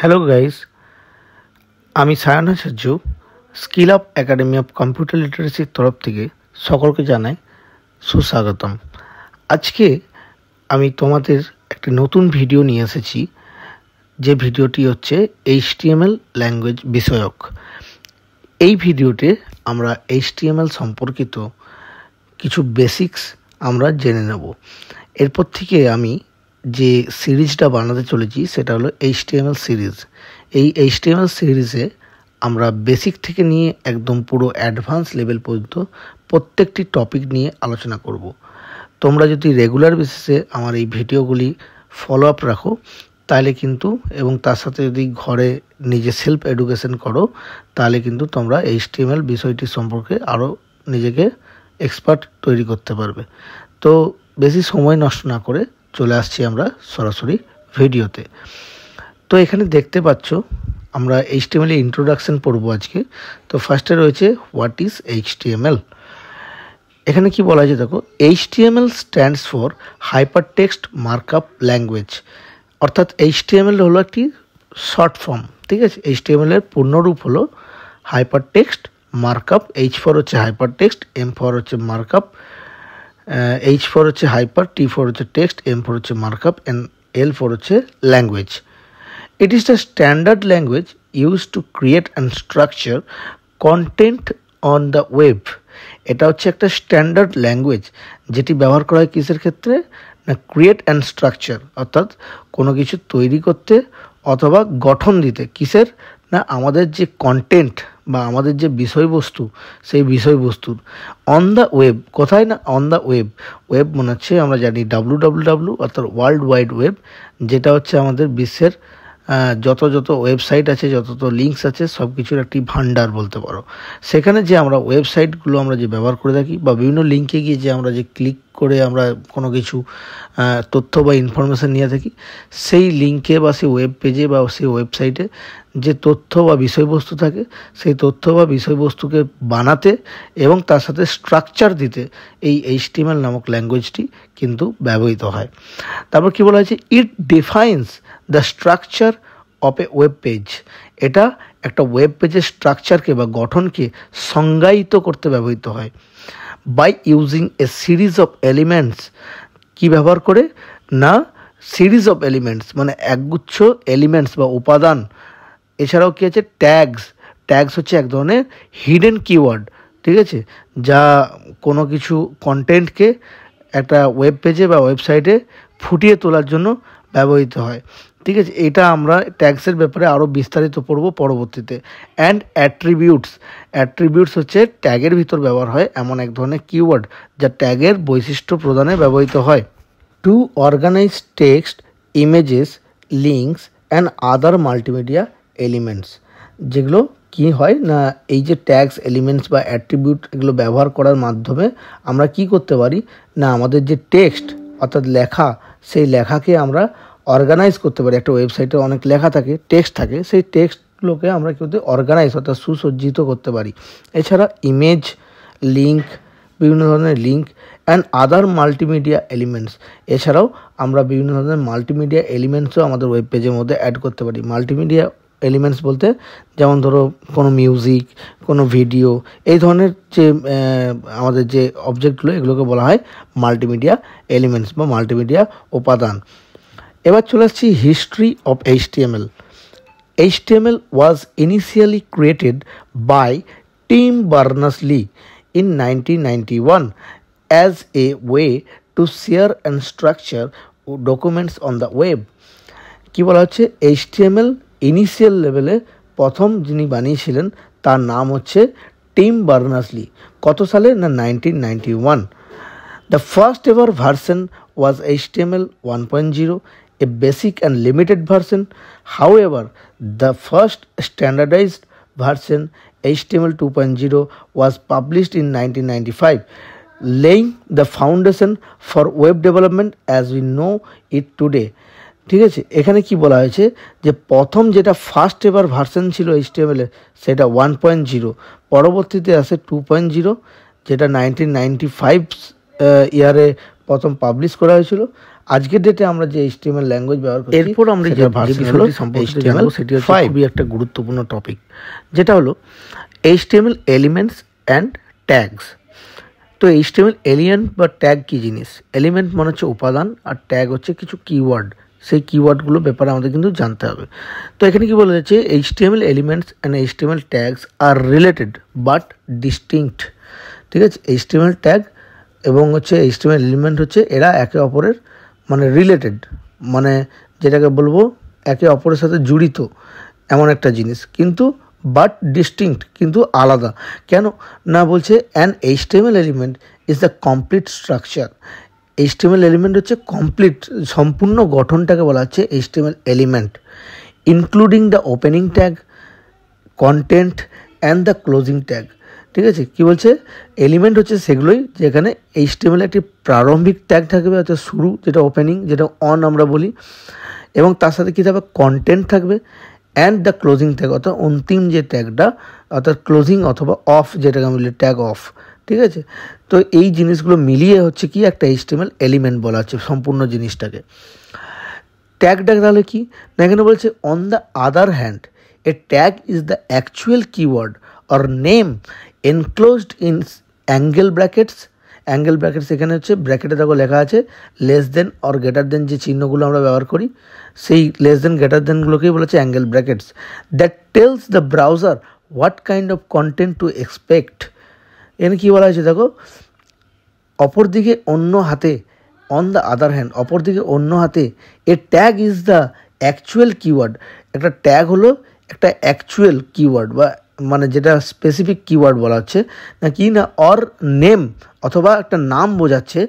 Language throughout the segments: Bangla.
হ্যালো গাইস, আমি Sayan Acharya skill up academy of computer লিটারেসির তরফ থেকে সকলকে জানাই সুস্বাগতম। আজকে আমি তোমাদের একটা নতুন ভিডিও নিয়ে এসেছি, যে ভিডিওটি হচ্ছে HTML ল্যাঙ্গুয়েজ বিষয়ক। এই ভিডিওতে আমরা HTML সম্পর্কিত কিছু বেসিক্স আমরা জেনে নেব। এরপর থেকে আমি যে সিরিজটা বানাতে চলেছি সেটা হলো HTML সিরিজ। এই HTML সিরিজে আমরা বেসিক থেকে নিয়ে একদম পুরো অ্যাডভান্স লেভেল পর্যন্ত প্রত্যেকটি টপিক নিয়ে আলোচনা করব। তোমরা যদি রেগুলার বেসিসে আমার এই ভিডিওগুলি ফলো আপ রাখো তাহলে কিন্তু, এবং তার সাথে যদি ঘরে নিজে সেলফ এডুকেশন করো, তাহলে কিন্তু তোমরা HTML বিষয়টি সম্পর্কে আরও নিজেকে এক্সপার্ট তৈরি করতে পারবে। তো বেশি সময় নষ্ট না করে চলে আসছি আমরা সরাসরি ভিডিওতে। তো এখানে দেখতে পাচ্ছ আমরা HTML এর ইন্ট্রোডাকশন পড়বো আজকে। তো ফার্স্টে রয়েছে হোয়াট ইজ HTML। এখানে কি বলা আছে দেখো, HTML stands for hyper text markup language. অর্থাৎ HTML হলো একটি শর্ট ফর্ম, ঠিক আছে। HTML এর পূর্ণরূপ হলো hyper text markup. H for হচ্ছে হাইপার টেক্সট, M ফর হচ্ছে মার্কআপ, H ফর হচ্ছে হাইপার, T ফর হচ্ছে টেক্সট, M ফর হচ্ছে মার্কআপ, and L ফর হচ্ছে language. It is the standard language used to create and structure content on the web. এটা হচ্ছে একটা স্ট্যান্ডার্ড ল্যাঙ্গুয়েজ যেটি ব্যবহার করা হয় কিসের ক্ষেত্রে না, ক্রিয়েট অ্যান্ড স্ট্রাকচার, অর্থাৎ কোনো কিছু তৈরি করতে অথবা গঠন দিতে। কিসের না, আমাদের যে কন্টেন্ট বা আমাদের যে বিষয়বস্তু, সেই বিষয়বস্তুর। অন দ্য ওয়েব, কোথায় না, অন দ্য ওয়েব। ওয়েব মনে হচ্ছে আমরা জানি WWW অর্থাৎ ওয়ার্ল্ড ওয়াইড ওয়েব, যেটা হচ্ছে আমাদের বিশ্বের যত ওয়েবসাইট আছে, যত লিঙ্কস আছে, সব কিছুর একটি ভান্ডার বলতে পারো। সেখানে যে আমরা ওয়েবসাইটগুলো আমরা যে ব্যবহার করে থাকি বা বিভিন্ন লিঙ্কে গিয়ে যে আমরা যে ক্লিক করে আমরা কোনো কিছু তথ্য বা ইনফরমেশান নিয়ে থাকি, সেই লিঙ্কে বা সেই ওয়েব পেজে বা সেই ওয়েবসাইটে যে তথ্য বা বিষয়বস্তু থাকে, সেই তথ্য বা বিষয়বস্তুকে বানাতে এবং তার সাথে স্ট্রাকচার দিতে এই HTML নামক ল্যাঙ্গুয়েজটি কিন্তু ব্যবহৃত হয়। তারপর কি বলা হয়েছে, it defines the structure of a web page. এটা একটা ওয়েব পেজের স্ট্রাকচারকে বা গঠনকে সংজ্ঞায়িত করতে ব্যবহৃত হয়। By using a series of elements, কি ব্যবহার করে না, সিরিজ অফ এলিমেন্টস মানে একগুচ্ছ এলিমেন্টস বা উপাদান। এছাড়াও কি আছে, ট্যাগস হচ্ছে এক ধরনের হিডেন কিওয়ার্ড, ঠিক আছে, যা কোনো কিছু কন্টেন্টকে একটা ওয়েব পেজে বা ওয়েবসাইটে ফুটিয়ে তোলার জন্য ব্যবহৃত হয়, ঠিক আছে। এটা আমরা ট্যাগসের ব্যাপারে আরও বিস্তারিত পড়ব পরবর্তীতে। অ্যান্ড অ্যাট্রিবিউটস হচ্ছে ট্যাগের ভিতর ব্যবহার হয় এমন এক ধরনের কিওয়ার্ড যা ট্যাগের বৈশিষ্ট্য প্রদানে ব্যবহৃত হয়। To organize text, images, links and other multimedia elements, যেগুলো কি হয় না, এই যে ট্যাগস, এলিমেন্টস বা অ্যাট্রিবিউট, এগুলো ব্যবহার করার মাধ্যমে আমরা কি করতে পারি না, আমাদের যে টেক্সট অর্থাৎ লেখা, সেই লেখাকে আমরা অর্গানাইজ করতে পারি। একটা ওয়েবসাইটে অনেক লেখা থাকে, টেক্সট থাকে, সেই টেক্সটগুলোকে আমরা কিন্তু অর্গানাইজ অর্থাৎ সুসজ্জিত করতে পারি। এছাড়া ইমেজ, লিঙ্ক, বিভিন্ন ধরনের link and other multimedia elements, এছাড়াও আমরা বিভিন্ন ধরনের মাল্টিমিডিয়া এলিমেন্টসও আমাদের ওয়েব পেজের মধ্যে অ্যাড করতে পারি। মাল্টিমিডিয়া এলিমেন্টস বলতে যেমন ধরো কোনো মিউজিক, কোনো ভিডিও, এই ধরনের যে আমাদের যে অবজেক্টগুলো, এগুলোকে বলা হয় মাল্টিমিডিয়া এলিমেন্টস বা মাল্টিমিডিয়া উপাদান। এবার চলে আসছি history of HTML. HTML was initially created by Tim Berners-Lee in 1991 as a way to share and structure documents on the web. কি বলা হচ্ছে, HTML ইনিশিয়াল লেভেলে প্রথম যিনি বানিয়েছিলেন তার নাম হচ্ছে টিম বার্নার্স-লি। কত সালে না, 1991। The first ever version was HTML 1.0, a basic and limited version. However, the first standardized version, HTML 2.0, was published in 1995, laying the foundation for web development as we know it today. ঠিক আছে, এখানে কি বলা হয়েছে যে প্রথম যেটা ফার্স্ট এভার ভার্সন ছিল HTML এর, সেটা 1.0, পরবর্তীতে আসে 2.0, যেটা 1995 ইয়ারে প্রথম পাবলিশ করা হয়েছিল। আজকের ডেটে আমরা যে HTML ল্যাঙ্গুয়েজ ব্যবহার করি, এরপর আমরা যে বিষয়টি সম্পর্কে জানবো সেটি হচ্ছে খুবই একটা গুরুত্বপূর্ণ টপিক, যেটা হলো HTML এলিমেন্টস অ্যান্ড ট্যাগস। তো HTML এলিমেন্ট বা ট্যাগ কী জিনিস? এলিমেন্ট মানে হচ্ছে উপাদান, আর ট্যাগ হচ্ছে কিছু কিওয়ার্ড। সেই কিওয়ার্ডগুলো ব্যাপারে আমাদের কিন্তু জানতে হবে। তো এখানে কি বলা যাচ্ছে, HTML elements and HTML tags are related but distinct. ঠিক আছে, HTML ট্যাগ এবং হচ্ছে HTML এলিমেন্ট হচ্ছে এরা একে অপরের মানে রিলেটেড, মানে যেটাকে বলবো একে অপরের সাথে জড়িত এমন একটা জিনিস, কিন্তু বাট ডিস্টিংক্ট, কিন্তু আলাদা। কেন না বলছে an HTML element is the complete structure. HTML element হচ্ছে কমপ্লিট, সম্পূর্ণ গঠনটাকে বলা হচ্ছে HTML element, including the opening tag, content and the closing tag. ঠিক আছে, কি বলছে, এলিমেন্ট হচ্ছে সেগুলোই যেখানে HTML একটি প্রারম্ভিক ট্যাগ থাকবে, অর্থাৎ শুরু, যেটা ওপেনিং, যেটা অন আমরা বলি, এবং তার সাথে কী থাকবে, কন্টেন্ট থাকবে, অ্যান্ড দ্য ক্লোজিং ট্যাগ, অর্থাৎ অন্তিম যে ট্যাগটা, অর্থাৎ ক্লোজিং অথবা অফ, যেটাকে আমি বলি ট্যাগ অফ। ঠিক আছে, তো এই জিনিসগুলো মিলিয়ে হচ্ছে কি একটা HTML এলিমেন্ট বলা হচ্ছে সম্পূর্ণ জিনিসটাকে। ট্যাগটা তাহলে কি না, এখানে বলছে on the other hand A tag is the actual keyword or name enclosed in angle brackets. Angle brackets এখানে হচ্ছে ব্র্যাকেটে দেখো লেখা আছে less than or greater than, যে চিহ্নগুলো আমরা ব্যবহার করি সেই লেস দেন গ্রেটার দেনগুলোকেই বলেছে angle brackets. That tells the browser what kind of content two expect. এখানে কী বলা হয়েছে দেখো, অপরদিকে অন্য হাতে, অন দ্য আদার হ্যান্ড, অপরদিকে অন্য হাতে, a tag is the actual keyword. একটা ট্যাগ হলো একটা অ্যাকচুয়াল কিওয়ার্ড, বা মানে যেটা স্পেসিফিক কিওয়ার্ড বলা হচ্ছে না, কি না অর নেম, অথবা একটা নাম বোঝাচ্ছে,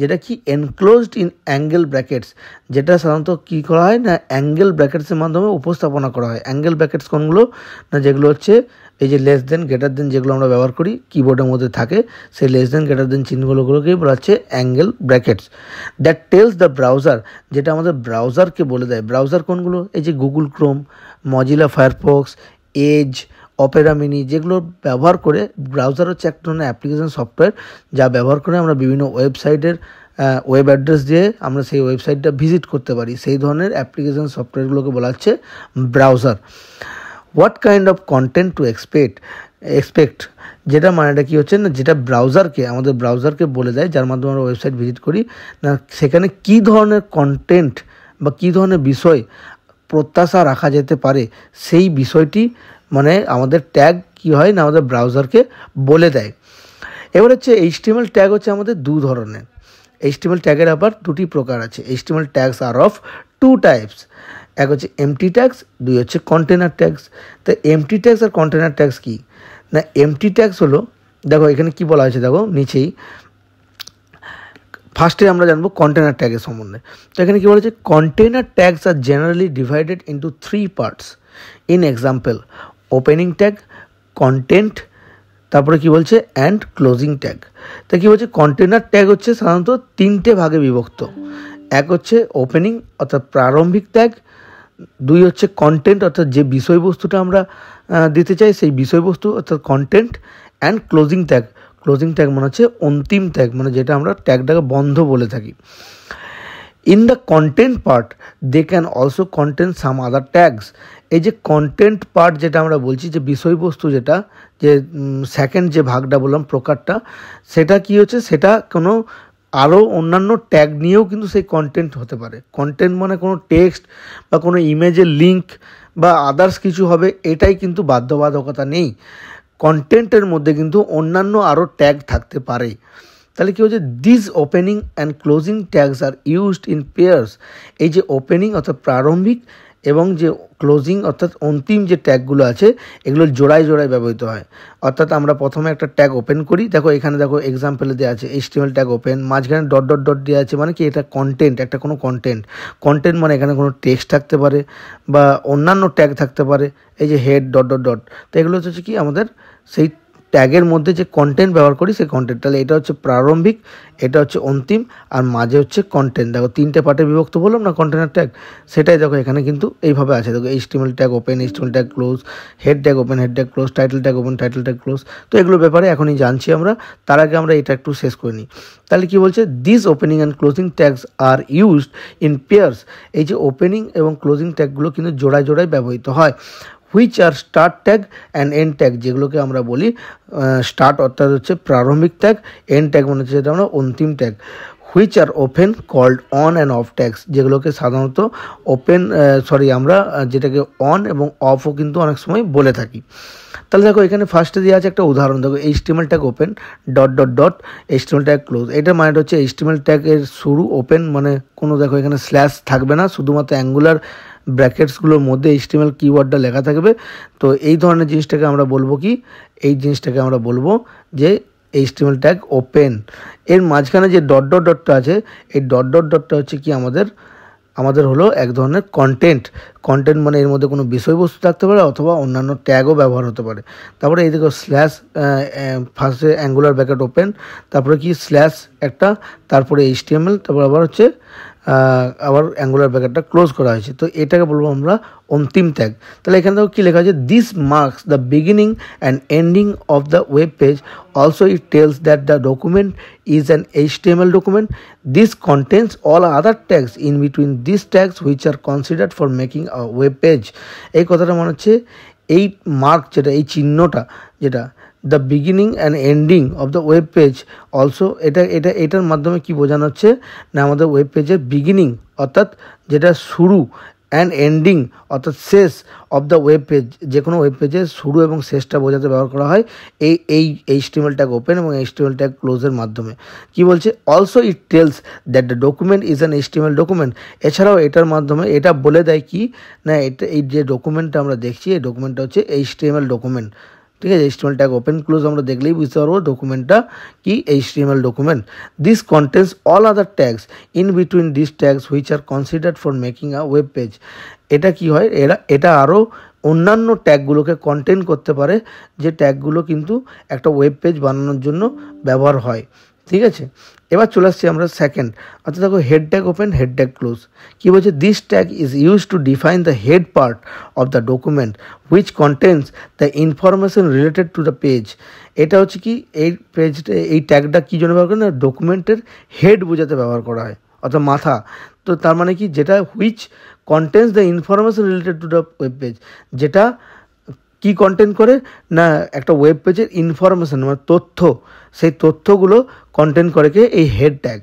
যেটা কি এনক্লোজড ইন অ্যাঙ্গেল ব্র্যাকেটস, যেটা সাধারণত কী করা হয় না অ্যাঙ্গেল ব্র্যাকেটসের মাধ্যমে উপস্থাপনা করা হয়। অ্যাঙ্গেল ব্র্যাকেটস কোনগুলো না, যেগুলো হচ্ছে এই যে লেস দেন গ্রেটার দেন, যেগুলো আমরা ব্যবহার করি কিবোর্ডের মধ্যে থাকে, সেই লেস দেন গ্রেটার দেন চিহ্নগুলোকেই বলা হচ্ছে angle brackets. That tells the browser, যেটা আমাদের ব্রাউজারকে বলে দেয়। ব্রাউজার কোনগুলো, এই যে Google Chrome, Mozilla Firefox, Edge, Opera Mini, যেগুলো ব্যবহার করে, ব্রাউজার হচ্ছে এক ধরনের অ্যাপ্লিকেশন সফটওয়্যার যা ব্যবহার করে আমরা বিভিন্ন ওয়েবসাইটের ওয়েব অ্যাড্রেস দিয়ে আমরা সেই ওয়েবসাইটটা ভিজিট করতে পারি। সেই ধরনের অ্যাপ্লিকেশন সফটওয়্যারগুলোকে বলা হচ্ছে browser. What kind of content two expect, যেটা মানেটা কী হচ্ছে না, যেটা ব্রাউজারকে, আমাদের ব্রাউজারকে বলে দেয়, যার মাধ্যমে আমরা ওয়েবসাইট ভিজিট করি না, সেখানে কী ধরনের কন্টেন্ট বা কী ধরনের বিষয় প্রত্যাশা রাখা যেতে পারে, সেই বিষয়টি মানে আমাদের ট্যাগ কি হয় না আমাদের ব্রাউজারকে বলে দেয়। এবার হচ্ছে HTML ট্যাগ হচ্ছে আমাদের দু ধরনের। HTML ট্যাগের আবার দুটি প্রকার আছে। HTML tags are of two types, এক হচ্ছে এমটি ট্যাগস, দুই হচ্ছে কন্টেনার ট্যাগস। তো এমটি ট্যাগস আর কন্টেনার ট্যাগস কি না, এমটি ট্যাগস হলো, দেখো এখানে কি বলা হয়েছে, দেখো নিচেই ফার্স্টে আমরা জানবো কন্টেনার ট্যাগের সম্বন্ধে। তো এখানে কি বলেছে, container tags are generally divided into 3 parts. In example, opening tag, content, তারপরে কি বলছে অ্যান্ড ক্লোজিং ট্যাগ। তা কী বলছে, কন্টেনার ট্যাগ হচ্ছে সাধারণত 3টে ভাগে বিভক্ত। এক হচ্ছে ওপেনিং অর্থাৎ প্রারম্ভিক ট্যাগ, দুই হচ্ছে কন্টেন্ট অর্থাৎ যে বিষয়বস্তুটা আমরা দিতে চাই সেই বিষয়বস্তু অর্থাৎ content, and closing tag. Closing tag মানে হচ্ছে অন্তিম ট্যাগ, মানে যেটা আমরা ট্যাগটাকে বন্ধ বলে থাকি। In the content part they can also contain some other tags. এই যে কন্টেন্ট পার্ট যেটা আমরা বলছি, যে বিষয়বস্তু, যেটা যে সেকেন্ড যে ভাগটা বললাম প্রকারটা, সেটা কি হচ্ছে, সেটা কোনো আরও অন্যান্য ট্যাগ নিয়েও কিন্তু সেই কন্টেন্ট হতে পারে। কন্টেন্ট মানে কোনো টেক্সট বা কোনো ইমেজের লিঙ্ক বা আদার্স কিছু হবে, এটাই কিন্তু বাধ্যবাধকতা নেই। কন্টেন্টের মধ্যে কিন্তু অন্যান্য আরও ট্যাগ থাকতে পারে। তাহলে কী হচ্ছে, this opening and closing tags are used in pairs. এই যে ওপেনিং অর্থাৎ প্রারম্ভিক এবং যে ক্লোজিং অর্থাৎ অন্তিম যে ট্যাগগুলো আছে, এগুলো জোড়ায় জোড়ায় ব্যবহৃত হয়। অর্থাৎ আমরা প্রথমে একটা ট্যাগ ওপেন করি, দেখো এখানে দেখো এক্সাম্পলে দেওয়া আছে HTML ট্যাগ ওপেন, মাঝখানে ডট ডট ডট দেওয়া আছে, মানে কি এটা কন্টেন্ট, একটা কোনো কন্টেন্ট। কন্টেন্ট মানে এখানে কোনো টেক্সট থাকতে পারে বা অন্যান্য ট্যাগ থাকতে পারে, এই যে হেড ডট ডট ডট। তো এগুলো হচ্ছে কি আমাদের সেই ট্যাগের মধ্যে যে কন্টেন্ট ব্যবহার করি সেই কন্টেন্ট। তাহলে এটা হচ্ছে প্রারম্ভিক, এটা হচ্ছে অন্তিম, আর মাঝে হচ্ছে কন্টেন্ট। দেখো 3টে পার্টে বিভক্ত বললাম না কন্টেনার ট্যাগ, সেটাই দেখো এখানে কিন্তু এইভাবে আছে। দেখো HTML tag open, HTML tag close, head tag open, head tag close, title tag open, title tag close. তো এগুলোর ব্যাপারে এখনই জানছি আমরা, তার আগে আমরা এটা একটু শেষ করে নিই। তাহলে কি বলছে, this opening and closing tags are used in pairs. এই যে ওপেনিং এবং ক্লোজিং ট্যাগগুলো কিন্তু জোড়ায় জোড়ায় ব্যবহৃত হয়। Which are start tag and end tag, যেগুলোকে আমরা বলি স্টার্ট অর্থাৎ হচ্ছে প্রারম্ভিক ট্যাগ, এন্ড ট্যাগ মানে হচ্ছে যেটা আমরা অন্তিম tag. Which are open called on and off tags, যেগুলোকে সাধারণত ওপেন আমরা যেটাকে অন এবং অফও কিন্তু অনেক সময় বলে থাকি। তাহলে দেখো এখানে ফার্স্টে দেওয়া আছে একটা উদাহরণ। দেখো HTML tag open dot dot dot HTML tag close. এটা মানে হচ্ছে HTML ট্যাগের শুরু ওপেন, মানে কোনো দেখো এখানে স্ল্যাশ থাকবে না, শুধুমাত্র অ্যাঙ্গুলার ব্র্যাকেটসগুলোর মধ্যে HTML কিওয়ার্ডটা লেখা থাকবে। তো এই ধরনের জিনিসটাকে আমরা বলবো কি, এই জিনিসটাকে আমরা বলবো যে HTML ট্যাগ ওপেন। এর মাঝখানে যে ডট ডট ডটটা আছে, এই ডট ডট ডটটা হচ্ছে কি আমাদের হলো এক ধরনের কন্টেন্ট। কন্টেন্ট মানে এর মধ্যে কোনো বিষয়বস্তু থাকতে পারে অথবা অন্যান্য ট্যাগও ব্যবহার হতে পারে। তারপরে এই দেখো স্ল্যাশ, ফার্স্টে অ্যাঙ্গুলার ব্র্যাকেট ওপেন, তারপরে কি স্ল্যাশ একটা, তারপরে HTML, তারপর আবার হচ্ছে আবার অ্যাঙ্গুলার ব্র্যাকেটটা ক্লোজ করা হয়েছে। তো এটাকে বলবো আমরা অন্তিম ট্যাগ। তাহলে এখানে দেখো কী লেখা আছে, this marks the beginning and ending of the web page. Also it tells that the document is an HTML document. This contains all other tags in between these tags which are considered for making a web page. এই কথাটা মনে হচ্ছে এই মার্ক যেটা, এই চিহ্নটা যেটা the beginning and ending of the web page, also এটার মাধ্যমে কি বোঝানো হচ্ছে না, আমাদের ওয়েব পেজের বিগিনিং অর্থাৎ যেটা শুরু, অ্যান্ড এন্ডিং অর্থাৎ শেষ অফ দ্য ওয়েব পেজ, যে কোনো ওয়েব পেজের শুরু এবং শেষটা বোঝাতে ব্যবহার করা হয় এই HTML ট্যাগ ওপেন এবং HTML ট্যাগ ক্লোজের মাধ্যমে। কি বলছে, also it tells that the document is an HTML document. এছাড়াও এটার মাধ্যমে এটা বলে দেয় কি না, এই যে ডকুমেন্টটা আমরা দেখছি, এই ডকুমেন্টটা হচ্ছে HTML ডকুমেন্ট। ঠিক আছে, HTML ট্যাগ ওপেন ক্লোজ আমরা দেখলেই বুঝতে পারবো ডকুমেন্টটা কি HTML document. This contains all other tags in between this tags which are considered for making a web page. এটা কি হয়, এটা আরও অন্যান্য ট্যাগগুলোকে কন্টেন করতে পারে, যে ট্যাগগুলো কিন্তু একটা ওয়েব পেজ বানানোর জন্য ব্যবহার হয়। ঠিক আছে, এবার চলে আসছি আমরা সেকেন্ড, অর্থাৎ দেখো head tag open, head tag close. কী বলছে, this tag is use to define the head part of the document which contains the information related to the page. এটা হচ্ছে কি, এই ট্যাগটা কী জন্য ব্যবহার করে না, ডকুমেন্টের হেড বোঝাতে ব্যবহার করা হয়, অর্থাৎ মাথা। তো তার মানে কি, যেটা which contains the information related to the web page, যেটা কি কন্টেন্ট করে না, একটা ওয়েব পেজের ইনফরমেশন মানে তথ্য, সেই তথ্যগুলো কন্টেন্ট করে কে এই হেড ট্যাগ।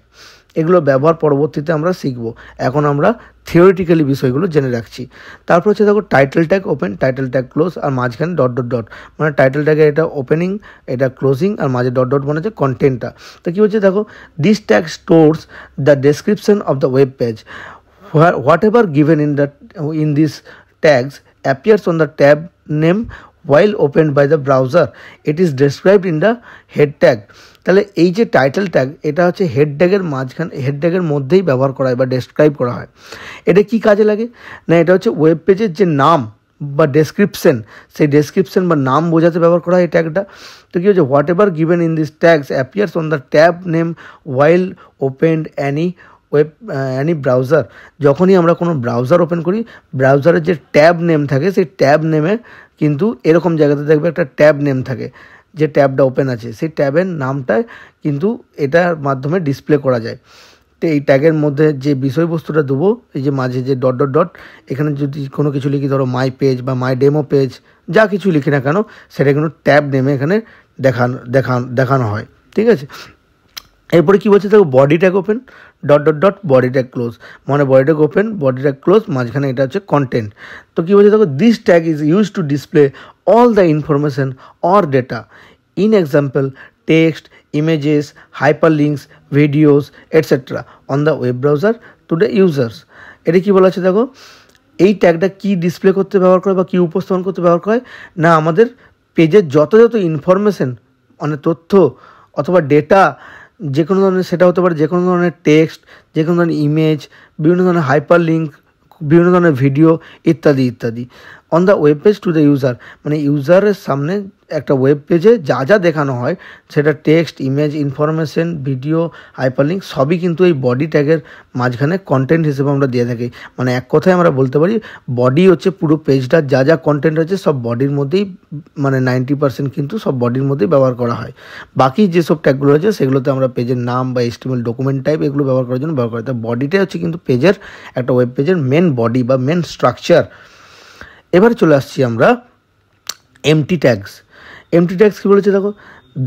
এগুলো ব্যবহার পরবর্তীতে আমরা শিখব, এখন আমরা থিওরিটিক্যালি বিষয়গুলো জেনে রাখছি। তারপর হচ্ছে দেখো title tag open, title tag close, আর মাঝখানে ডট ডট ডট, মানে টাইটেল ট্যাগের এটা ওপেনিং, এটা ক্লোজিং, আর মাঝে ডট ডট মানে হচ্ছে কন্টেন্টটা। তো কী হচ্ছে দেখো, this tag stores the description of the web page. What ever given in these tags appears on the tab name while opened by the browser. It is described in the head tag. তাহলে এই যে টাইটেল ট্যাগ, এটা হচ্ছে হেড ট্যাগের মাঝখানে, হেড ট্যাগের মধ্যেই ব্যবহার করা হয় বা ডেসক্রাইব করা হয়। এটা কি কাজে লাগে না, এটা হচ্ছে ওয়েব পেজের যে নাম বা ডেসক্রিপশন, সেই ডেসক্রিপশন বা নাম বোঝাতে ব্যবহার করা হয় এই ট্যাগটা। তো কী হচ্ছে, whatever given in this tags appears on the tab name while opened any browser. যখনই আমরা কোনো ব্রাউজার ওপেন করি, ব্রাউজারের যে ট্যাব নেম থাকে, সেই ট্যাব নেমে কিন্তু এরকম জায়গাতে দেখবে একটা ট্যাব নেম থাকে, যে ট্যাবটা ওপেন আছে সেই ট্যাবের নামটা কিন্তু এটার মাধ্যমে ডিসপ্লে করা যায়। তো এই ট্যাগের মধ্যে যে বিষয়বস্তুটা দেবো, এই যে মাঝে যে ডট ডট ডট, এখানে যদি কোনো কিছু লিখি, ধরো মাই পেজ বা মাই ডেমো পেজ, যা কিছু লিখি না কেন, সেটা কিন্তু ট্যাব নেমে এখানে দেখানো হয়। ঠিক আছে, এরপরে কী বলছে দেখো, body tag open dot dot dot body tag close, মানে body tag open, body tag close, মাঝখানে এটা হচ্ছে কন্টেন্ট। তো কী বলছে দেখো, this tag is use to display all the information or data in example text, images, hyperlinks, videos etcetera on the web browser to the users. এটা কী বলা আছে দেখো, এই ট্যাগটা কী ডিসপ্লে করতে ব্যবহার করে বা কী উপস্থাপন করতে ব্যবহার করে না, আমাদের পেজের যত ইনফরমেশন মানে তথ্য অথবা ডেটা যে কোনো ধরনের, সেটা হতে পারে যে কোনো ধরনের টেক্সট, যে কোনো ধরনের ইমেজ, বিভিন্ন ধরনের হাইপার লিঙ্ক, বিভিন্ন ধরনের ভিডিও ইত্যাদি ইত্যাদি, on the web page to the user, মানে ইউজারের সামনে একটা ওয়েব পেজে যা যা দেখানো হয় সেটা text, image, information, video, hyperlink সবই কিন্তু এই বডি ট্যাগের মাঝখানে কন্টেন্ট হিসেবে আমরা দিয়ে থাকি। মানে এক কথায় আমরা বলতে পারি বডি হচ্ছে পুরো পেজটার যা যা কন্টেন্ট আছে সব বডির মধ্যেই, মানে 90% কিন্তু সব বডির মধ্যেই ব্যবহার করা হয়। বাকি যেসব ট্যাগগুলো আছে সেগুলোতে আমরা পেজের নাম বা HTML ডকুমেন্ট টাইপ এগুলো ব্যবহার করার জন্য ব্যবহার করি। তাই বডিটাই হচ্ছে কিন্তু পেজের একটা ওয়েব পেজের মেন বডি বা মেন স্ট্রাকচার। এবার চলে আসছি আমরা এমটি ট্যাগস। এমটি ট্যাগস কী বলেছে দেখো,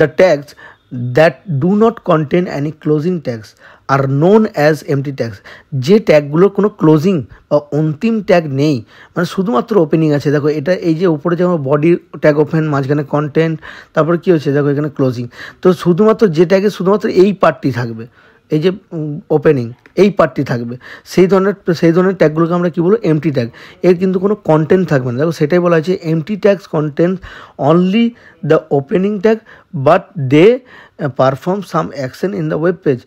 the tags that do not contain any closing tags are known as empty tags. যে ট্যাগগুলোর কোনো ক্লোজিং বা অন্তিম ট্যাগ নেই, মানে শুধুমাত্র ওপেনিং আছে। দেখো এটা এই যে উপরে যেমন বডি ট্যাগ ওপেন, মাঝখানে কন্টেন্ট, তারপরে কী হচ্ছে দেখো এখানে ক্লোজিং, তো শুধুমাত্র যে ট্যাগে শুধুমাত্র এই পার্টটি থাকবে, এই যে ওপেনিং এই পার্টটি থাকবে, সেই ধরনের ট্যাগগুলোকে আমরা কী বলবো, এমটি ট্যাগ। এর কিন্তু কোনো কন্টেন্ট থাকবে না। দেখো সেটাই বলা হয়েছে empty tags content only the opening tag but they perform some action in the web page.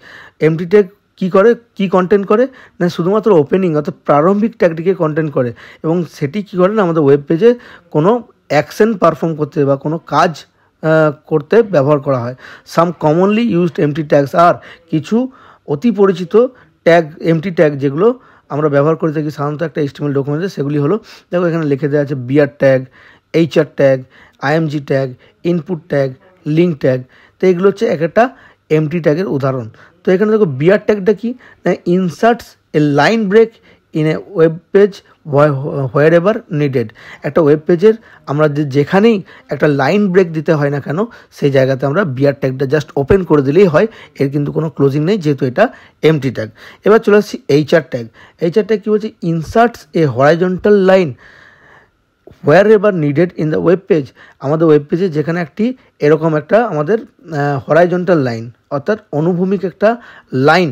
Empty tag কী করে, কী কন্টেন্ট করে না, শুধুমাত্র ওপেনিং অর্থাৎ প্রারম্ভিক ট্যাগটিকে কন্টেন্ট করে, এবং সেটি কী করে না আমাদের ওয়েব পেজে কোনো অ্যাকশন পারফর্ম করতে বা কোনো কাজ করতে ব্যবহার করা হয়। সাম কমনলি ইউজড এমটি ট্যাগস আর কিছু অতি পরিচিত ট্যাগ, এমটি ট্যাগ যেগুলো আমরা ব্যবহার করে থাকি সাধারণত একটা HTML ডকুমেন্টে, সেগুলি হলো দেখো এখানে লিখে দেওয়া আছে BR tag, HR tag, IMG tag, input tag, link tag. তো এগুলো হচ্ছে এক একটা এমটি ট্যাগের উদাহরণ। তো এখানে দেখো বিআর ট্যাগটা কি না, inserts a line break in a web page wherever needed. একটা ওয়েব পেজের আমরা যেখানেই একটা লাইন ব্রেক দিতে হয় না কেন সেই জায়গাতে আমরা বিআর ট্যাগটা জাস্ট ওপেন করে দিলেই হয়, এর কিন্তু কোনো ক্লোজিং নেই যেহেতু এটা এমটি ট্যাগ। এবার চলে আসছি HR ট্যাগ। HR ট্যাগ কী বলছে, inserts a horizontal line wherever needed in the web page. আমাদের ওয়েব পেজে যেখানে একটি এরকম একটা আমাদের হরাইজন্টাল লাইন অর্থাৎ অনুভূমিক একটা লাইন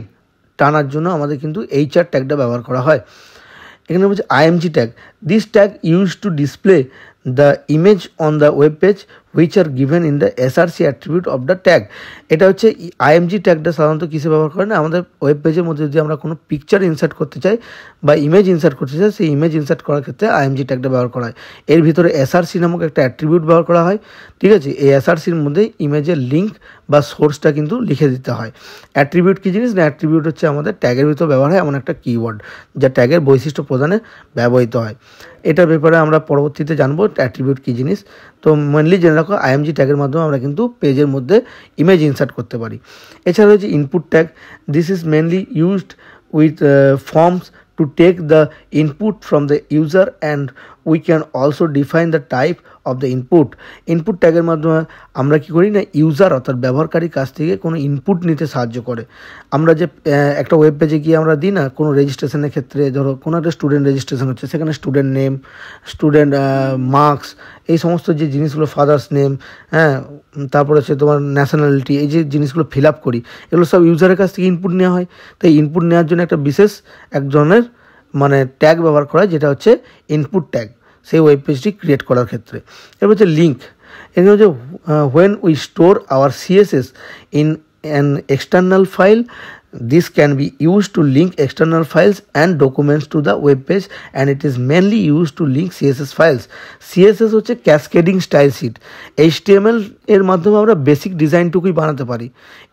টানার জন্য আমাদের কিন্তু HR ট্যাগটা ব্যবহার করা হয়। এখানে বলছে IMG tag, this tag use to display the image on the web page which are given in the SRC attribute of the tag. এটা হচ্ছে IMG ট্যাগটা সাধারণত কিসে ব্যবহার করে না, আমাদের ওয়েব পেজের মধ্যে যদি আমরা কোনো পিকচার ইনসার্ট করতে চাই বা ইমেজ ইনসার্ট করতে চাই, সেই ইমেজ ইনসার্ট করার ক্ষেত্রে IMG ট্যাগটা ব্যবহার করা হয়। এর ভিতরে SRC নামক একটা অ্যাট্রিবিউট ব্যবহার করা হয়, ঠিক আছে। এই SRCর মধ্যে ইমেজের লিঙ্ক বা সোর্সটা কিন্তু লিখে দিতে হয়। অ্যাট্রিবিউট কী জিনিস না, অ্যাট্রিবিউট হচ্ছে আমাদের ট্যাগের ভিতর ব্যবহার হয় এমন একটা কিওয়ার্ড যা ট্যাগের বৈশিষ্ট্য প্রদানে ব্যবহৃত হয়। এটার ব্যাপারে আমরা পরবর্তীতে জানবো অ্যাট্রিবিউট কী জিনিস। তো মেনলি জেনে রাখো IMG ট্যাগের মাধ্যমে আমরা কিন্তু পেজের মধ্যে ইমেজ ইনসার্ট করতে পারি। এছাড়া হচ্ছে input tag, this is mainly used with forms to take the input from the user and we can also define the type of the input. Input ট্যাগের মাধ্যমে আমরা কি করি না, ইউজার অর্থাৎ ব্যবহারকারীর কাছ থেকে কোনো ইনপুট নিতে সাহায্য করে। আমরা যে একটা ওয়েব পেজে গিয়ে আমরা দিই না কোনো রেজিস্ট্রেশনের ক্ষেত্রে, ধরো কোনো একটা স্টুডেন্ট রেজিস্ট্রেশন হচ্ছে, সেখানে স্টুডেন্ট নেম, স্টুডেন্ট মার্কস, এই সমস্ত যে জিনিসগুলো, ফাদার্স নেম, হ্যাঁ, তারপরে হচ্ছে তোমার ন্যাশনালিটি, এই যে জিনিসগুলো ফিল আপ করি, এগুলো সব ইউজারের কাছ থেকে ইনপুট নেওয়া হয়। তাই ইনপুট নেওয়ার জন্য একটা বিশেষ এক ধরনের মানে ট্যাগ ব্যবহার করা হয় যেটা হচ্ছে ইনপুট ট্যাগ, সেই ওয়েব পেজটি ক্রিয়েট করার ক্ষেত্রে। এবার হচ্ছে লিঙ্ক। এখানে হচ্ছে when we store our CSS in an external file, this can be used to link external files and documents to the web page and it is mainly used to link CSS files. CSS হচ্ছে ক্যাসকেডিং স্টাইল শিট। HTML এর মাধ্যমে আমরা বেসিক ডিজাইনটুকুই বানাতে পারি।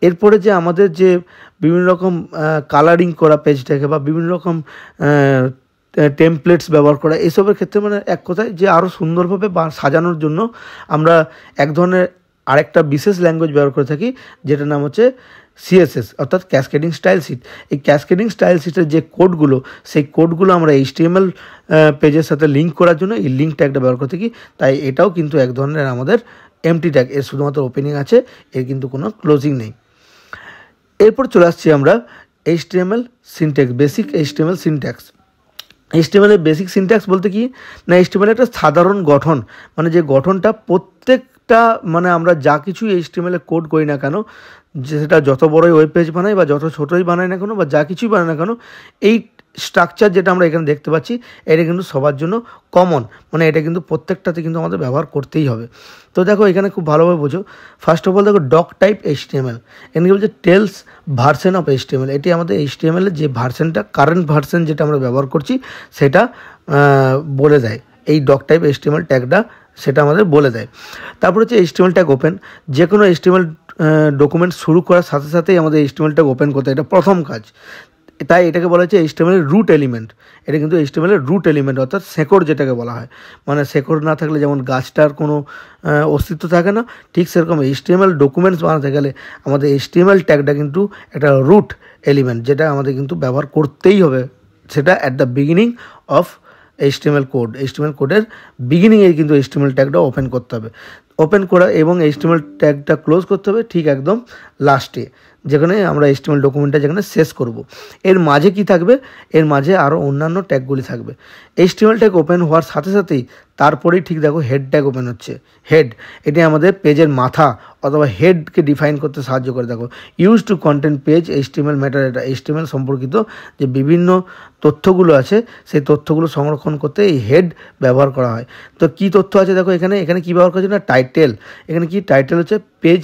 এরপরে যে আমাদের যে বিভিন্ন রকম কালারিং করা পেজটাকে বা বিভিন্ন রকম টেমপ্লেটস ব্যবহার করা, এসবের ক্ষেত্রে মানে এক কথায় যে আরও সুন্দরভাবে সাজানোর জন্য আমরা এক ধরনের আরেকটা বিশেষ ল্যাঙ্গুয়েজ ব্যবহার করে থাকি যেটার নাম হচ্ছে CSS অর্থাৎ ক্যাসকেডিং স্টাইল শিট। এই ক্যাসকেডিং স্টাইল শিটের যে কোডগুলো, সেই কোডগুলো আমরা HTML পেজের সাথে লিঙ্ক করার জন্য এই লিঙ্ক ট্যাগটা ব্যবহার করে থাকি। তাই এটাও কিন্তু এক ধরনের আমাদের এমটি ট্যাগ, এর শুধুমাত্র ওপেনিং আছে, এর কিন্তু কোনো ক্লোজিং নেই। এরপর চলে আসছি আমরা HTML syntax, basic HTML syntax. HTML এর বেসিক সিনট্যাক্স বলতে কি না, HTML একটা সাধারণ গঠন, মানে যে গঠনটা প্রত্যেকটা মানে আমরা যা কিছুই HTML এ কোড করি না কেন, সেটা যত বড়ই ওয়েব পেজ বানাই বা যত ছোটোই বানাই না কেন বা যা কিছুই বানাই না কেন, এই স্ট্রাকচার যেটা আমরা এখানে দেখতে পাচ্ছি এটা কিন্তু সবার জন্য কমন, মানে এটা কিন্তু প্রত্যেকটাতে কিন্তু আমাদের ব্যবহার করতেই হবে। তো দেখো এখানে খুব ভালোভাবে বোঝো। ফার্স্ট অফ অল দেখো ডক টাইপ HTML, এখানে কি বলছে টেলস ভার্সন অফ HTML। এটি আমাদের HTML এর যে ভার্সনটা, কারেন্ট ভার্সন যেটা আমরা ব্যবহার করছি সেটা বলে দেয় এই ডক টাইপ HTML ট্যাগটা সেটা আমাদের বলে দেয়। তারপর হচ্ছে HTML ট্যাগ ওপেন। যে কোনো HTML ডকুমেন্ট শুরু করার সাথে সাথেই আমাদের HTML ট্যাগ ওপেন করতে হয়, এটা প্রথম কাজ। তাই এটাকে বলা হচ্ছে HTML এর রুট এলিমেন্ট। এটা কিন্তু HTML এর রুট এলিমেন্ট, অর্থাৎ শেকড় যেটাকে বলা হয়। মানে শেকড় না থাকলে যেমন গাছটার কোনো অস্তিত্ব থাকে না, ঠিক সেরকম HTML ডকুমেন্টস বানাতে গেলে আমাদের HTML ট্যাগটা কিন্তু একটা রুট এলিমেন্ট, যেটা আমাদের কিন্তু ব্যবহার করতেই হবে। সেটা at the beginning of HTML code, HTML কোডের বিগিনিংয়ে কিন্তু HTML ট্যাগটা ওপেন করতে হবে। ওপেন করা এবং HTML ট্যাগটা ক্লোজ করতে হবে ঠিক একদম লাস্টে, যেখানে আমরা HTML ডকুমেন্টটা যেখানে শেষ করব। এর মাঝে কি থাকবে? এর মাঝে আরও অন্যান্য ট্যাগগুলি থাকবে। HTML ট্যাগ ওপেন হওয়ার সাথে সাথেই তারপরেই ঠিক দেখো হেড ট্যাগ ওপেন হচ্ছে। হেড, এটি আমাদের পেজের মাথা অথবা হেডকে ডিফাইন করতে সাহায্য করে। দেখো use to content page HTML matter, এটা HTML সম্পর্কিত যে বিভিন্ন তথ্যগুলো আছে সেই তথ্যগুলো সংরক্ষণ করতে এই হেড ব্যবহার করা হয়। তো কি তথ্য আছে দেখো এখানে কি ব্যবহার করা হচ্ছে না, টাইটেল। এখানে কি টাইটেল হচ্ছে পেজ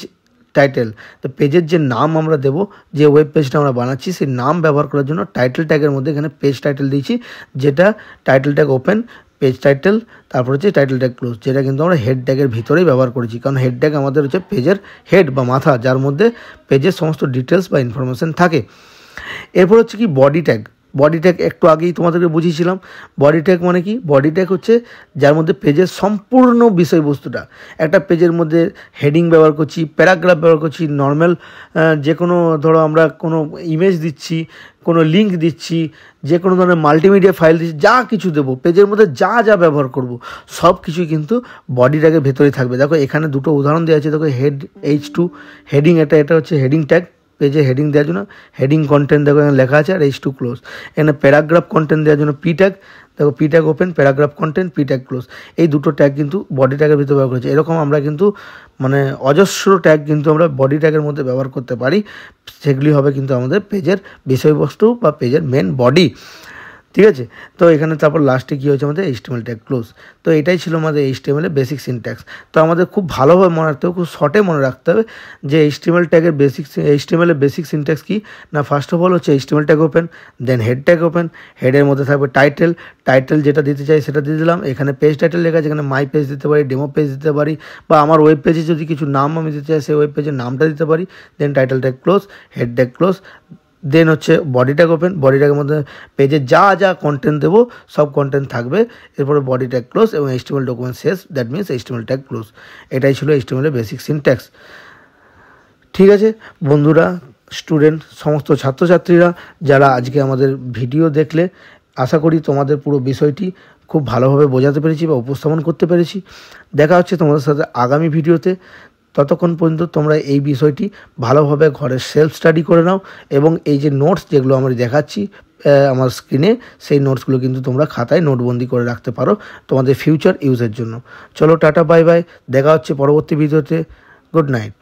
টাইটেল। তো পেজের যে নাম আমরা দেবো, যে ওয়েব পেজটা আমরা বানাচ্ছি সেই নাম ব্যবহার করার জন্য টাইটেল ট্যাগের মধ্যে এখানে পেজ টাইটেল দিয়েছি, যেটা title tag open, page title, তারপর হচ্ছে টাইটেল ট্যাগ ক্লোজ, যেটা কিন্তু আমরা হেড ট্যাগের ভিতরেই ব্যবহার করেছি। কারণ হেড ট্যাগ আমাদের হচ্ছে পেজের হেড বা মাথা, যার মধ্যে পেজের সমস্ত ডিটেলস বা ইনফরমেশন থাকে। এরপর হচ্ছে কি বডি ট্যাগ। বডি ট্যাগ একটু আগেই তোমাদেরকে বুঝিয়েছিলাম। বডি ট্যাগ মানে কি? বডি ট্যাগ হচ্ছে যার মধ্যে পেজের সম্পূর্ণ বিষয়বস্তুটা, একটা পেজের মধ্যে হেডিং ব্যবহার করছি, প্যারাগ্রাফ ব্যবহার করছি, নর্মাল যে কোনো ধরো আমরা কোনো ইমেজ দিচ্ছি, কোনো লিঙ্ক দিচ্ছি, যে কোনো ধরনের মাল্টিমিডিয়া ফাইল দিচ্ছি, যা কিছু দেবো পেজের মধ্যে যা যা ব্যবহার করব সব কিছুই কিন্তু বডি ট্যাগের ভেতরেই থাকবে। দেখো এখানে দুটো উদাহরণ দেওয়া আছে। দেখো হেড H2 হেডিং, এটা হচ্ছে হেডিং ট্যাগ, পেজে হেডিং দেওয়ার জন্য হেডিং কন্টেন্ট দেখো এখানে লেখা আছে, আর H2 ক্লোজ। এখানে প্যারাগ্রাফ কন্টেন্ট দেওয়ার জন্য P ট্যাগ, দেখো P tag open, paragraph content, P tag close. এই দুটো ট্যাগ কিন্তু বডি ট্যাগের ভিতরে ব্যবহার করেছে। এরকম আমরা কিন্তু মানে অজস্র ট্যাগ কিন্তু আমরা বডি ট্যাগের মধ্যে ব্যবহার করতে পারি। সেগুলি হবে কিন্তু আমাদের পেজের বিষয়বস্তু বা পেজের মেন বডি। ঠিক আছে, তো এখানে তারপর লাস্টে কী হয়েছে আমাদের HTML ট্যাগ ক্লোজ। তো এটাই ছিল আমাদের HTML এর বেসিক সিনট্যাক্স। তো আমাদের খুব ভালোভাবে মনে রাখতে হবে, খুব শর্টে মনে রাখতে হবে যে HTML ট্যাগের HTML এর বেসিক সিনট্যাক্স কী না, ফার্স্ট অফ অল হচ্ছে HTML ট্যাগ ওপেন, দেন হেড ট্যাগ ওপেন, হেডের মধ্যে থাকবে টাইটেল যেটা দিতে চাই সেটা দিয়ে দিলাম। এখানে পেজ টাইটেল লেখা আছে, এখানে মাই পেজ দিতে পারি, ডেমো পেজ দিতে পারি, বা আমার ওয়েব পেজে যদি কিছু নাম আমি দিতে চাই সেই ওয়েব পেজের নামটা দিতে পারি। Then title tag close, head tag close, then হচ্ছে বডি ট্যাগ ওপেন। বডি ট্যাগের মধ্যে পেজে যা যা কন্টেন্ট দেবো সব কন্টেন্ট থাকবে। এরপরে বডি ট্যাগ ক্লোজ এবং HTML ডকুমেন্ট শেষ, that means HTML tag close. এটাই ছিল HTML এর বেসিক সিনট্যাক্স। ঠিক আছে বন্ধুরা, স্টুডেন্ট, সমস্ত ছাত্রছাত্রীরা যারা আজকে আমাদের ভিডিও দেখলে, আশা করি তোমাদের পুরো বিষয়টি খুব ভালোভাবে বোঝাতে পেরেছি বা উপস্থাপন করতে পেরেছি। দেখা হচ্ছে তোমাদের সাথে আগামী ভিডিওতে। ততক্ষণ পর্যন্ত তোমরা এই বিষয়টি ভালোভাবে ঘরে সেলফ স্টাডি করে নাও, এবং এই যে নোটস যেগুলো আমরা দেখাচ্ছি আমার স্ক্রিনে, সেই নোটসগুলো কিন্তু তোমরা খাতায় নোটবন্দি করে রাখতে পারো তোমাদের ফিউচার ইউজের জন্য। চলো টাটা, বাই বাই, দেখা হচ্ছে পরবর্তী ভিডিওতে। Good night.